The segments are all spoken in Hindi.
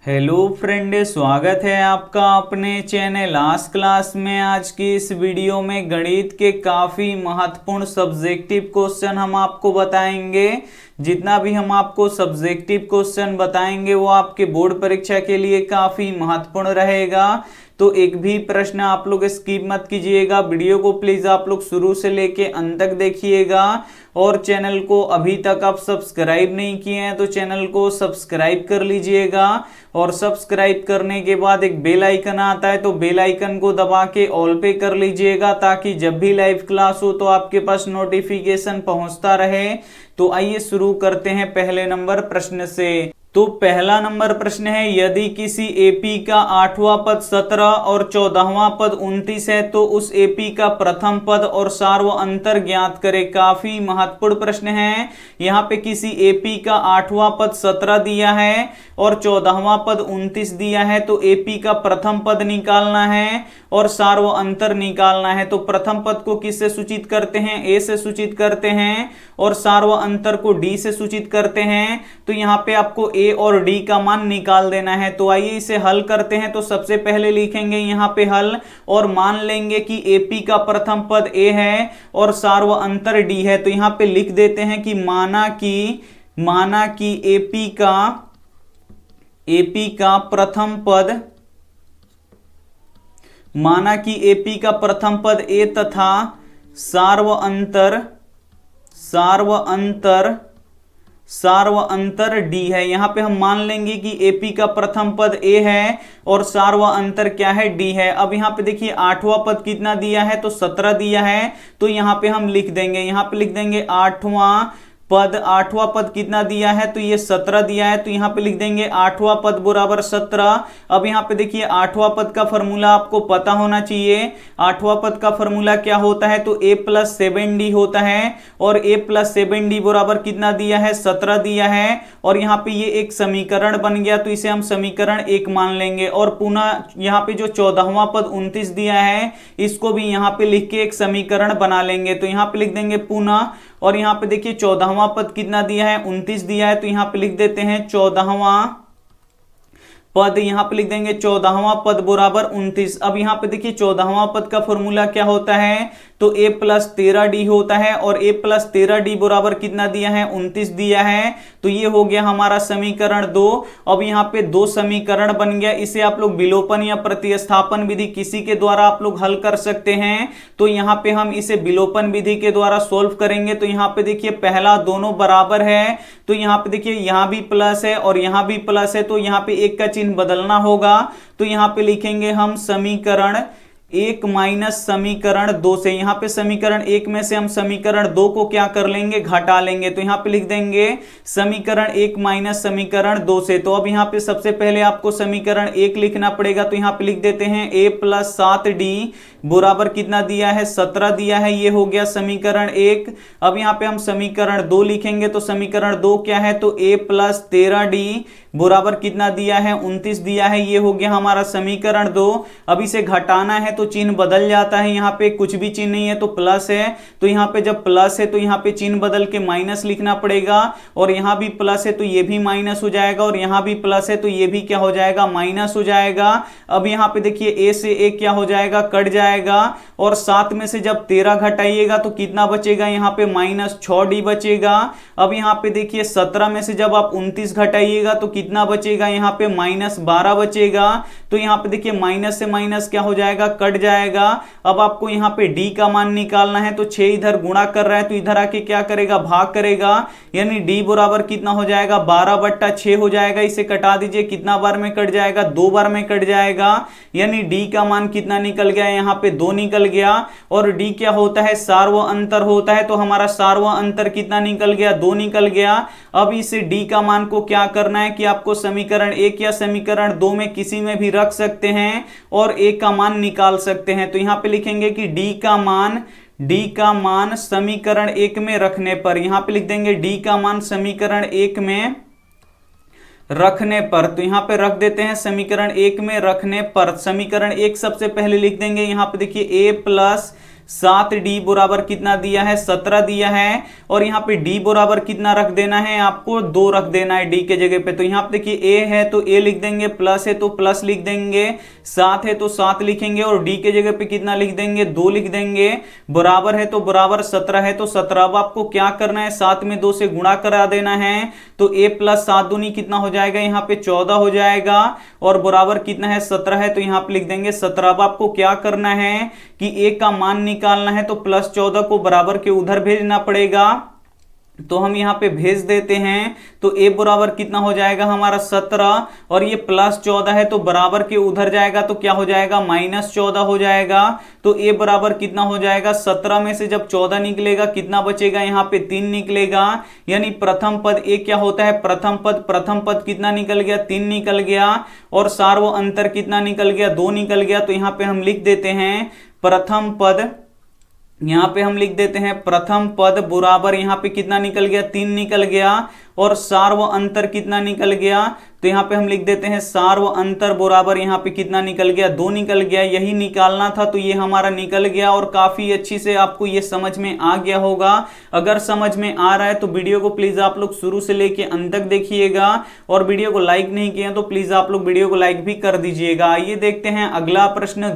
हेलो फ्रेंड, स्वागत है आपका अपने चैनल आज क्लास में। आज की इस वीडियो में गणित के काफ़ी महत्वपूर्ण सब्जेक्टिव क्वेश्चन हम आपको बताएंगे। जितना भी हम आपको सब्जेक्टिव क्वेश्चन बताएंगे वो आपके बोर्ड परीक्षा के लिए काफ़ी महत्वपूर्ण रहेगा। तो एक भी प्रश्न आप लोग स्किप मत कीजिएगा। वीडियो को प्लीज़ आप लोग शुरू से लेके अंत तक देखिएगा। और चैनल को अभी तक आप सब्सक्राइब नहीं किए हैं तो चैनल को सब्सक्राइब कर लीजिएगा। और सब्सक्राइब करने के बाद एक बेल आइकन आता है तो बेल आइकन को दबा के ऑल पे कर लीजिएगा, ताकि जब भी लाइव क्लास हो तो आपके पास नोटिफिकेशन पहुंचता रहे। तो आइए शुरू करते हैं पहले नंबर प्रश्न से। तो पहला नंबर प्रश्न है, यदि किसी एपी का 8वां पद 17 और 14वां पद 29 है तो उस एपी का प्रथम पद और सार्व अंतर ज्ञात करें। काफी महत्वपूर्ण प्रश्न है। यहाँ पे किसी एपी का 8वां पद 17 दिया है और 14वां पद 29 दिया है, तो एपी का प्रथम पद निकालना है और सार्व अंतर निकालना है। तो प्रथम पद को किससे सूचित करते हैं? ए से सूचित करते हैं और सार्व अंतर को डी से सूचित करते हैं। तो यहाँ पे आपको ए और डी का मान निकाल देना है। तो आइए इसे हल करते हैं। तो सबसे पहले लिखेंगे यहाँ पे हल और मान लेंगे कि एपी का प्रथम पद ए है और सार्व अंतर डी है। तो यहाँ पे लिख देते हैं कि माना कि एपी का प्रथम पद, माना कि एपी का प्रथम पद ए तथा सार्व अंतर डी है। यहां पे हम मान लेंगे कि एपी का प्रथम पद ए है और सार्व अंतर क्या है? डी है। अब यहां पे देखिए 8वां पद कितना दिया है? तो 17 दिया है। तो यहां पे हम लिख देंगे 8वां पद कितना दिया है? तो ये 17 दिया है। तो यहाँ पे लिख देंगे 8वां पद बराबर 17। अब यहाँ पे देखिए 8वां पद का फॉर्मूला आपको पता होना चाहिए। 8वां पद का फॉर्मूला क्या होता है? तो a + 7d होता है और a + 7d बराबर कितना दिया है? 17 दिया है। और यहाँ पे ये एक समीकरण बन गया, तो इसे हम समीकरण 1 मान लेंगे। और पुनः यहाँ पे जो 14वां पद 29 दिया है इसको भी यहाँ पे लिख के एक समीकरण बना लेंगे। तो यहाँ पे लिख देंगे पुनः, और यहाँ पे देखिए 14वां पद कितना दिया है? 29 दिया है। तो यहाँ पे लिख देते हैं 14वां पद, यहाँ पे लिख देंगे 14वां पद बराबर 29। अब यहाँ पे देखिए 14वां पद का फॉर्मूला क्या होता है? तो a + 13d होता है और a + 13d बराबर कितना दिया है? 29 दिया है। तो ये हो गया हमारा समीकरण 2। अब यहाँ पे 2 समीकरण बन गया। इसे आप लोग विलोपन या प्रतिस्थापन विधि किसी के द्वारा आप लोग हल कर सकते हैं। तो यहाँ पे हम इसे विलोपन विधि के द्वारा सोल्व करेंगे। तो यहाँ पे देखिए पहला दोनों बराबर है, तो यहाँ पे देखिए यहाँ भी प्लस है और यहाँ भी प्लस है, तो यहाँ पे एक का चिन्ह बदलना होगा। तो यहाँ पे लिखेंगे हम समीकरण 1 माइनस समीकरण 2 से। यहाँ पे समीकरण 1 में से हम समीकरण 2 को क्या कर लेंगे? घटा लेंगे। तो यहाँ पे लिख देंगे समीकरण 1 माइनस समीकरण 2 से। तो अब यहाँ पे सबसे पहले आपको समीकरण 1 लिखना पड़ेगा। तो यहाँ पे लिख देते हैं a + 7d बराबर कितना दिया है? 17 दिया है। ये हो गया समीकरण 1। अब यहाँ पे हम समीकरण 2 लिखेंगे। तो समीकरण 2 क्या है? तो a + 13d बराबर कितना दिया है? 29 दिया है। ये हो गया हमारा समीकरण 2। अब इसे घटाना है तो चिन्ह बदल जाता है। यहाँ पे कुछ भी चिन्ह नहीं है तो प्लस है। तो यहाँ पे जब प्लस है तो यहाँ पे चिन्ह बदल के माइनस लिखना पड़ेगा। और यहाँ भी प्लस है तो ये भी माइनस हो जाएगा और यहाँ भी प्लस है तो ये भी क्या हो जाएगा? माइनस हो जाएगा। अब यहाँ पे देखिए a से a क्या हो जाएगा? कट जाएगा। और 7 में से जब 13 घटाइएगा तो कितना बचेगा? यहाँ पे -6d बचेगा। अब यहाँ पे देखिए 17 में से जब आप 29 घटाइएगा तो कितना बचेगा? यहाँ पे -12 बचेगा। तो यहाँ पे देखिए माइनस से माइनस क्या हो जाएगा? कट जाएगा। अब आपको यहाँ पे d का मान निकालना है। तो 6 इधर गुणा कर रहा है तो इधर आके क्या करेगा? भाग करेगा। यानी d बराबर कितना हो जाएगा? 12/6 हो जाएगा। इसे कटा दीजिए। कितना बार में कट जाएगा? 2 बार में कट जाएगा। यानी d का मान कितना निकल गया? यहाँ पे 2 निकल गया। और d क्या होता है? सार्व अंतर होता है। तो हमारा सार्व अंतर कितना निकल गया? 2 निकल गया। अब इस d का मान को क्या करना है कि आपको समीकरण 1 या समीकरण 2 में किसी में भी रख सकते हैं और a का मान निकाल सकते हैं। तो यहाँ पे लिखेंगे कि d का मान समीकरण 1 में रखने पर, यहाँ पे लिख देंगे d का मान समीकरण 1 में रखने पर। तो यहाँ पे रख देते हैं समीकरण 1 में रखने पर। समीकरण 1 सबसे पहले लिख देंगे। यहाँ पे देखिए a + 7d बराबर कितना दिया है, 17 दिया है। और यहाँ पे d बराबर कितना रख देना है, आपको 2 रख देना है d के जगह पे। तो यहाँ पे देखिए a है तो a लिख देंगे, प्लस है तो प्लस लिख देंगे, 7 है तो 7 लिखेंगे, और d के जगह पे कितना लिख देंगे, 2 लिख देंगे, बराबर है तो बराबर, 17 है तो 17। अब आपको क्या करना है, 7 में 2 से गुणा करा देना है। तो a प्लस 7 दूनी कितना हो जाएगा, यहाँ पे 14 हो जाएगा, और बराबर कितना है, 17 है, तो यहाँ पे लिख देंगे 17। अब आपको क्या करना है कि a का मान निकालना है, तो प्लस 14 को बराबर के उधर भेजना पड़ेगा। तो हम यहाँ पे भेज देते हैं, तो a बराबर कितना हो जाएगा हमारा 17, और ये प्लस 14 है तो बराबर के उधर जाएगा, तो क्या हो जाएगा, -14 हो जाएगा। तो a बराबर कितना हो जाएगा, 17 में से जब 14 निकलेगा कितना बचेगा, यहाँ पे 3 निकलेगा। यानी प्रथम पद a क्या होता है, प्रथम पद कितना निकल गया, 3 निकल गया, और सार्व अंतर कितना निकल गया, 2 निकल गया। तो यहाँ पे हम लिख देते हैं प्रथम पद, यहाँ पे हम लिख देते हैं प्रथम पद बराबर, यहाँ पे कितना निकल गया, 3 निकल गया, और सार्व अंतर कितना निकल गया, तो यहाँ पे हम लिख देते हैं सार्व अंतर बराबर, यहाँ पे कितना निकल गया, 2 निकल गया। यही निकालना था, तो ये हमारा निकल गया, और काफी अच्छी से आपको ये समझ में आ गया होगा। अगर समझ में आ रहा है तो वीडियो को प्लीज आप लोग शुरू से लेके अंत तक देखिएगा, और वीडियो को लाइक नहीं किया तो प्लीज आप लोग वीडियो को लाइक भी कर दीजिएगा। आइए देखते हैं अगला प्रश्न,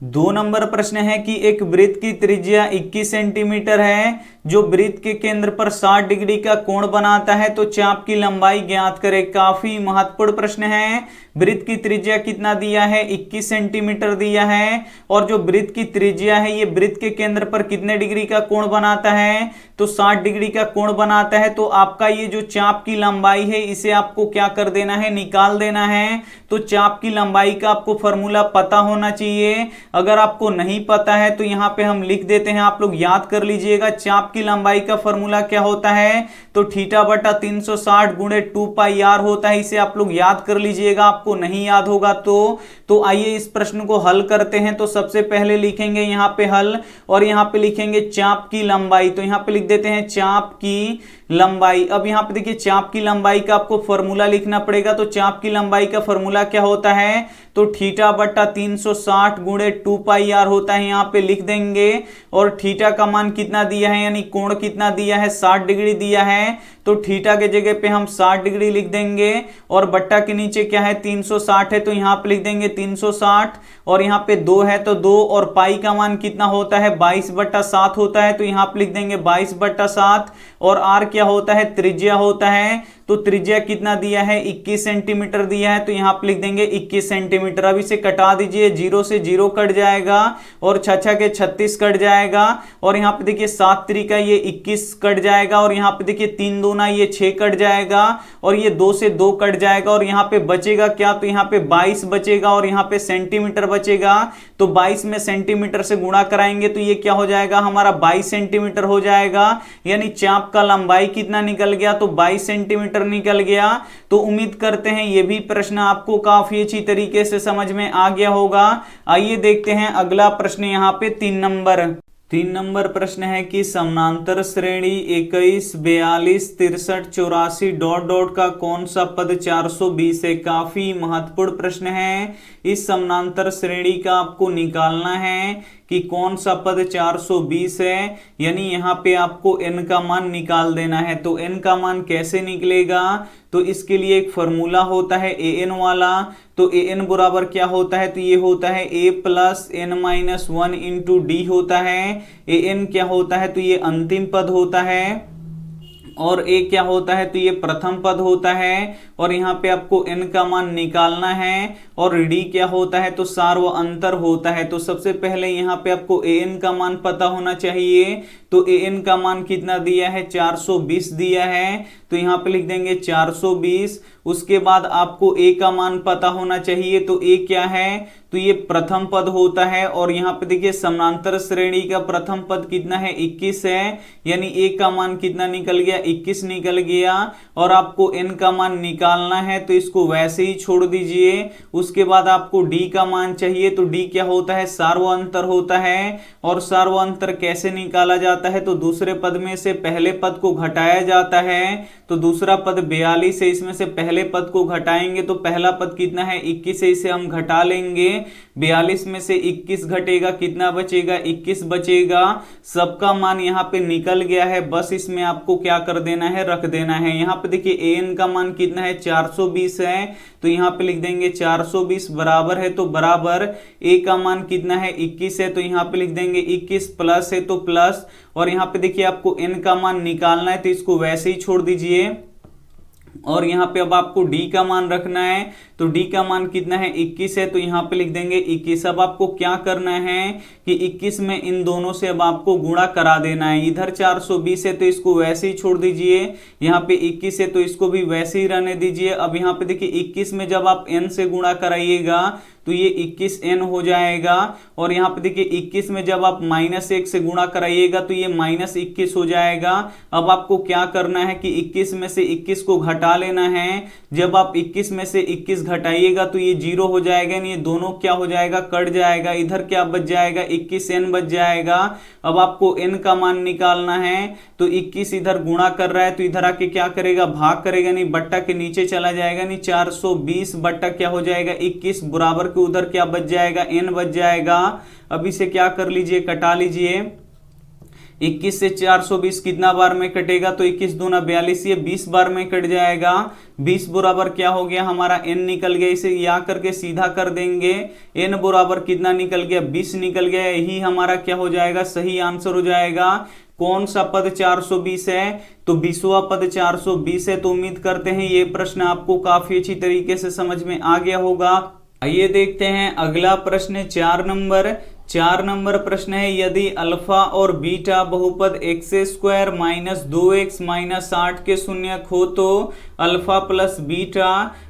2 नंबर प्रश्न है कि एक वृत्त की त्रिज्या 21 सेंटीमीटर है, जो वृत्त के केंद्र पर 60 डिग्री का कोण बनाता है, तो चाप की लंबाई ज्ञात करें। काफी महत्वपूर्ण प्रश्न है। वृत्त की त्रिज्या कितना दिया है, 21 सेंटीमीटर दिया है, और जो वृत्त की त्रिज्या है ये वृत्त के केंद्र पर कितने डिग्री का कोण बनाता है, तो 60 डिग्री का कोण बनाता है। तो आपका ये जो चाप की लंबाई है इसे आपको क्या कर देना है, निकाल देना है। तो चाप की लंबाई का आपको फॉर्मूला पता होना चाहिए। अगर आपको नहीं पता है तो यहाँ पे हम लिख देते हैं, आप लोग याद कर लीजिएगा। चाप की लंबाई का फॉर्मूला क्या होता है, तो थीटा बटा 360 गुणे 2 पाई आर होता है। इसे आप लोग याद कर लीजिएगा, आपको नहीं याद होगा तो आइए इस प्रश्न को हल करते हैं। तो सबसे पहले लिखेंगे यहाँ पे हल, और यहाँ पे लिखेंगे चाप की लंबाई। तो यहाँ पे लिख देते हैं चाप की लंबाई। अब यहाँ पे देखिए चाप की लंबाई का आपको फॉर्मूला लिखना पड़ेगा। तो चाप की लंबाई का फॉर्मूला क्या होता है, तो थीटा बटा 360 गुणे 2 पाई आर होता है, यहाँ पे लिख देंगे। और थीटा का मान कितना दिया है, यानी कोण कितना दिया है, 60 डिग्री दिया है। तो थीटा के जगह पे हम 60 डिग्री लिख देंगे, और बट्टा के नीचे क्या है, 360 है, तो यहाँ पे लिख देंगे 360, और यहाँ पे 2 है तो 2, और पाई का मान कितना होता है, 22/7 होता है, तो यहाँ पे लिख देंगे 22/7। और आर क्या होता है, त्रिज्या होता है। तो त्रिज्या कितना दिया है, 21 सेंटीमीटर दिया है, तो यहाँ पे लिख देंगे 21 सेंटीमीटर। अब इसे कटा दीजिए, 0 से 0 कट जाएगा, और 6 के 36 कट जाएगा, और यहाँ पे देखिए 7 त्रिका ये 21 कट जाएगा, और यहाँ पे देखिए 3 दूना ये 6 कट जाएगा, और ये 2 से 2 कट जाएगा, और यहाँ पे बचेगा क्या, तो यहाँ पे 22 बचेगा, और यहाँ पे सेंटीमीटर बचेगा। तो 22 में सेंटीमीटर से गुणा कराएंगे तो ये क्या हो जाएगा, हमारा 22 सेंटीमीटर हो जाएगा। यानी चाप का लंबाई कितना निकल गया, तो 22 सेंटीमीटर निकल गया। तो उम्मीद करते हैं ये भी प्रश्न आपको काफी अच्छी तरीके से समझ में आ गया होगा। आइए देखते हैं अगला प्रश्न, यहाँ पे 3 नंबर प्रश्न है कि समानांतर श्रेणी 21, 42, 63, 84 डॉट डॉट का कौन सा पद 420 है। काफी महत्वपूर्ण प्रश्न है। इस समानांतर श्रेणी का आपको निकालना है कि कौन सा पद 420 है, यानी यहाँ पे आपको n का मान निकाल देना है। तो n का मान कैसे निकलेगा, तो इसके लिए एक फॉर्मूला होता है an वाला। तो an बराबर क्या होता है, तो ये होता है a plus n-1 into D होता है। an क्या होता है, तो ये अंतिम पद होता है, और a क्या होता है, तो ये प्रथम पद होता है। और यहाँ पे आपको n का मान निकालना है, और d क्या होता है, तो सार्व अंतर होता है। तो सबसे पहले यहाँ पे आपको an का मान पता होना चाहिए। तो an का मान कितना दिया है, 420 दिया है, तो यहाँ पे लिख देंगे 420। उसके बाद आपको a का मान पता होना चाहिए। तो a क्या है, तो ये प्रथम पद होता है, और यहाँ पे देखिए समानांतर श्रेणी का प्रथम पद कितना है, 21 है, यानी a का मान कितना निकल गया, 21 निकल गया। और आपको n का मान निकालना है, तो इसको वैसे ही छोड़ दीजिए। उसके बाद आपको d का मान चाहिए। तो d क्या होता है, सार्व अंतर होता है। और सार्व अंतर कैसे निकाला जाता है, तो दूसरे पद में से पहले पद को घटाया जाता है। तो तो दूसरा पद 42 है, इसमें से पहले पद को घटाएंगे तो पहला पद कितना है 21 है, इसे हम घटा लेंगे। 42 में से 21 घटेगा, कितना बचेगा 21 बचेगा। सबका मान यहाँ पे निकल गया है, बस इसमें आपको क्या कर देना है, रख देना है। यहाँ पे देखिए an का मान कितना है 420 है, तो यहाँ पे लिख देंगे 420 बराबर है, तो बराबर a का मान कितना है 21 है, तो यहाँ पे लिख देंगे 21 प्लस है तो प्लस, और यहाँ पे देखिए आपको n का मान निकालना है तो इसको वैसे ही छोड़ दीजिए। और यहाँ पे अब आपको d का मान रखना है, तो d का मान कितना है 21 है, तो यहाँ पे लिख देंगे 21। अब आपको क्या करना है कि 21 में इन दोनों से अब आपको गुणा करा देना है। इधर 420 है तो इसको वैसे ही छोड़ दीजिए, यहाँ पे 21 है तो इसको भी वैसे ही रहने दीजिए। अब यहाँ पे देखिए 21 में जब आप n से गुणा कराइएगा तो ये 21n हो जाएगा, और यहाँ पे देखिए 21 में जब आप -1 से गुणा कराइएगा तो ये -21 हो जाएगा। अब आपको क्या करना है कि 21 में से 21 को घटा लेना है। जब आप 21 में से 21 घटाइएगा तो ये 0 हो जाएगा, ये दोनों क्या हो जाएगा, कट जाएगा। इधर क्या बच जाएगा 21n बच जाएगा। अब आपको n का मान निकालना है, तो 21 इधर गुणा कर रहा है तो इधर आके क्या करेगा, भाग करेगा, नहीं बट्टा के नीचे चला जाएगा, नहीं 420 बट्टा क्या हो जाएगा 21 बराबर के उधर क्या बच जाएगा n बच जाएगा। अब इसे क्या कर लीजिए, कटा लीजिए। 21 से 420 कितना बार में कटेगा, तो 21 दूना 42, ये 20 बार में कट जाएगा। 20 बराबर क्या हो गया हमारा n निकल गया, इसे या करके सीधा कर देंगे। n बराबर कितना निकल गया, 20 निकल गया। यही हमारा क्या हो जाएगा, सही आंसर हो जाएगा। कौन सा पद 420 है, तो 20वां पद 420 है। तो उम्मीद करते हैं ये प्रश्न आपको काफी अच्छी तरीके से समझ में आ गया होगा। आइए देखते हैं अगला प्रश्न 4 नंबर प्रश्न है, यदि अल्फा और बीटा बहुपद x² - 2x - 8 के शून्यक हो तो alpha plus beta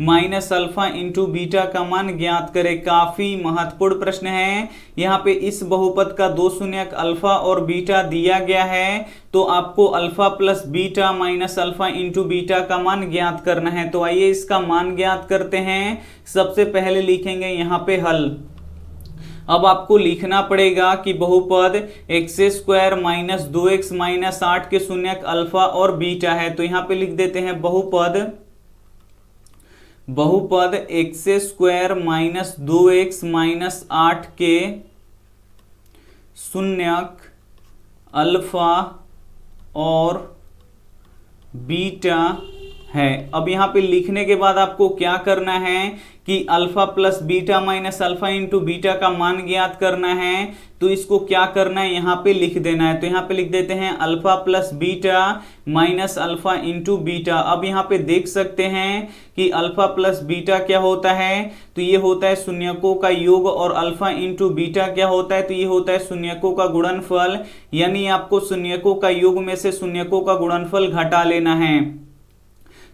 minus alpha into beta का मान ज्ञात करें। काफी महत्वपूर्ण प्रश्न है। यहाँ पे इस बहुपद का दो शून्यक अल्फा और बीटा दिया गया है, तो आपको alpha plus beta minus alpha into beta का मान ज्ञात करना है। तो आइए इसका मान ज्ञात करते हैं। सबसे पहले लिखेंगे यहाँ पे हल। अब आपको लिखना पड़ेगा कि बहुपद x² - 2x - 8 के शून्यक अल्फा और बीटा है। तो यहाँ पे लिख देते हैं बहुपद x² - 2x - 8 के शून्यक अल्फा और बीटा है। अब यहाँ पे लिखने के बाद आपको क्या करना है कि alpha plus beta minus alpha into beta का मान ज्ञात करना है। तो इसको क्या करना है, यहाँ पे लिख देना है। तो यहाँ पे लिख देते हैं alpha plus beta minus alpha into beta. अब यहाँ पे देख सकते हैं कि अल्फा प्लस बीटा क्या होता है, तो ये होता है शून्यकों का योग, और अल्फा इंटू बीटा क्या होता है, तो ये होता है शून्यकों का गुणनफल। यानी आपको शून्यकों का योग में से शून्यकों का गुणनफल घटा लेना है।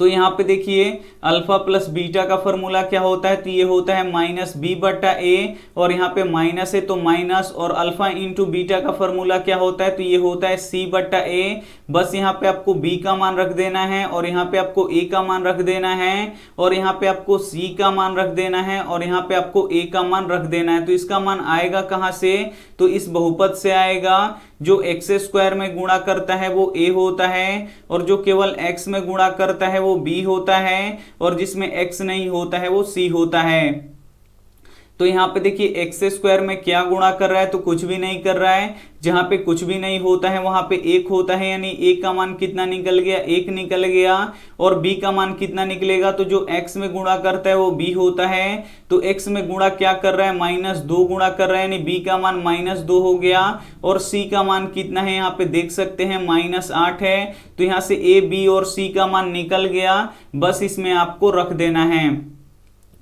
तो यहाँ पे देखिए अल्फा प्लस बीटा का फॉर्मूला क्या होता है, तो ये होता है -b/a, और यहाँ पे माइनस है तो माइनस, और अल्फा इंटू बीटा का फॉर्मूला क्या होता है, तो ये होता है c/a। बस यहाँ पे आपको b का मान रख देना है, और यहाँ पे आपको a का मान रख देना है, और यहाँ पे आपको c का मान रख देना है, और यहाँ पे आपको a का मान रख देना है। तो इसका मान आएगा कहाँ से, तो इस बहुपद से आएगा। जो x² में गुणा करता है वो a होता है, और जो केवल x में गुणा करता है वो b होता है, और जिसमें x नहीं होता है वो c होता है। तो यहाँ पे देखिए x² में क्या गुणा कर रहा है, तो कुछ भी नहीं कर रहा है। जहाँ पे कुछ भी नहीं होता है वहां पे 1 होता है, यानी a का मान कितना निकल गया, 1 निकल गया। और b का मान कितना निकलेगा, तो जो x में गुणा करता है वो b होता है। तो x में गुणा क्या कर रहा है, -2 गुणा कर रहा है, यानी b का मान -2 हो गया। और c का मान कितना है, यहाँ पे देख सकते हैं -8 है। तो यहाँ से a, b और c का मान निकल गया, बस इसमें आपको रख देना है।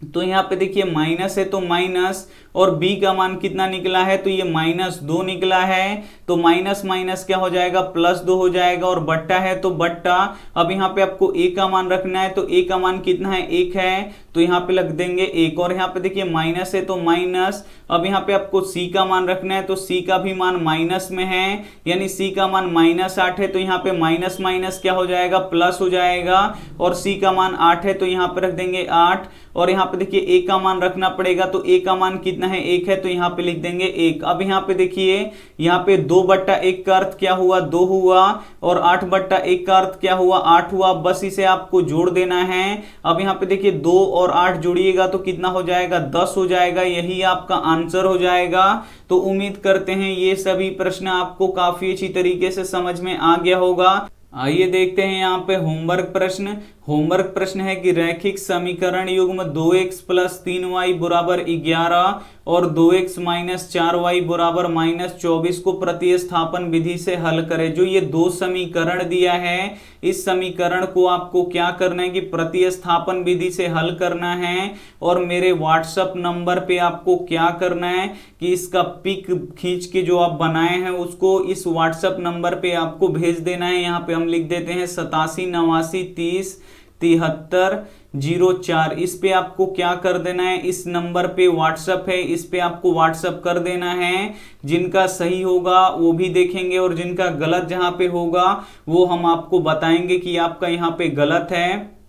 तो यहाँ पे देखिए माइनस है तो माइनस, और b का मान कितना निकला है, तो ये -2 निकला है। तो माइनस माइनस क्या हो जाएगा, +2 हो जाएगा, और बट्टा है तो बट्टा। अब यहाँ पे आपको a का मान रखना है, तो a का मान कितना है, 1 है, तो यहाँ पे लग देंगे 1। और यहाँ पे देखिए माइनस है तो माइनस। अब यहाँ पे आपको c का मान रखना है, तो c का भी मान माइनस में है, यानी c का मान -8 है। तो यहाँ पे माइनस माइनस क्या हो जाएगा, प्लस हो जाएगा, और c का मान 8 है, तो यहाँ पे रख देंगे 8। और यहाँ पे देखिए a का मान रखना पड़ेगा, तो a का मान कितना है, 1 है, तो यहाँ पे लिख देंगे 1। अब यहाँ पे देखिए यहाँ पे 2/1 का अर्थ क्या हुआ, 2 हुआ, और 8/1 का अर्थ क्या हुआ, 8 हुआ। बस इसे आपको जोड़ देना है। अब यहाँ पे देखिए 2 और 8 जोड़िएगा तो कितना हो जाएगा, 10 हो जाएगा। यही आपका आंसर हो जाएगा। तो उम्मीद करते हैं ये सभी प्रश्न आपको काफी अच्छी तरीके से समझ में आ गया होगा। आइए देखते हैं यहाँ पे होमवर्क प्रश्न। होमवर्क प्रश्न है कि रैखिक समीकरण युग्म 2x + 3y = 11 और 2x - 4y = -24 को प्रतिस्थापन विधि से हल करें। जो ये दो समीकरण दिया है, इस समीकरण को आपको क्या करना है कि प्रतिस्थापन विधि से हल करना है। और मेरे व्हाट्सएप नंबर पे आपको क्या करना है कि इसका पिक खींच के जो आप बनाए हैं उसको इस व्हाट्सएप नंबर पे आपको भेज देना है। यहाँ पे हम लिख देते हैं 87 89 30 73 04। इस पे आपको क्या कर देना है, इस नंबर पे व्हाट्सएप है, इस पे आपको व्हाट्सएप कर देना है। जिनका सही होगा वो भी देखेंगे और जिनका गलत जहां पे होगा वो हम आपको बताएंगे कि आपका यहाँ पे गलत है।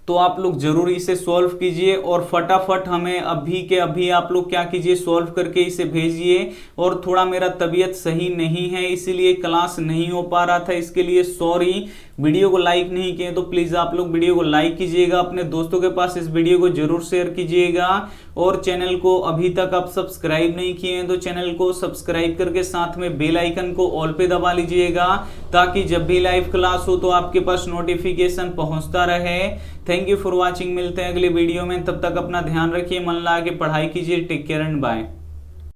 तो आप लोग जरूर इसे सॉल्व कीजिए और फटाफट हमें अभी के अभी आप लोग क्या कीजिए, सॉल्व करके इसे भेजिए। और थोड़ा मेरा तबीयत सही नहीं है इसीलिए क्लास नहीं हो पा रहा था, इसके लिए सॉरी। वीडियो को लाइक नहीं किए तो प्लीज आप लोग वीडियो को लाइक कीजिएगा, अपने दोस्तों के पास इस वीडियो को जरूर शेयर कीजिएगा। और चैनल को अभी तक आप सब्सक्राइब नहीं किए हैं तो चैनल को सब्सक्राइब करके साथ में बेल आइकन को ऑल पे दबा लीजिएगा, ताकि जब भी लाइव क्लास हो तो आपके पास नोटिफिकेशन पहुंचता रहे। Thank you for watching. मिलते हैं अगले वीडियो में, तब तक अपना ध्यान रखिए, मन लगा के पढ़ाई कीजिए। Take care and bye.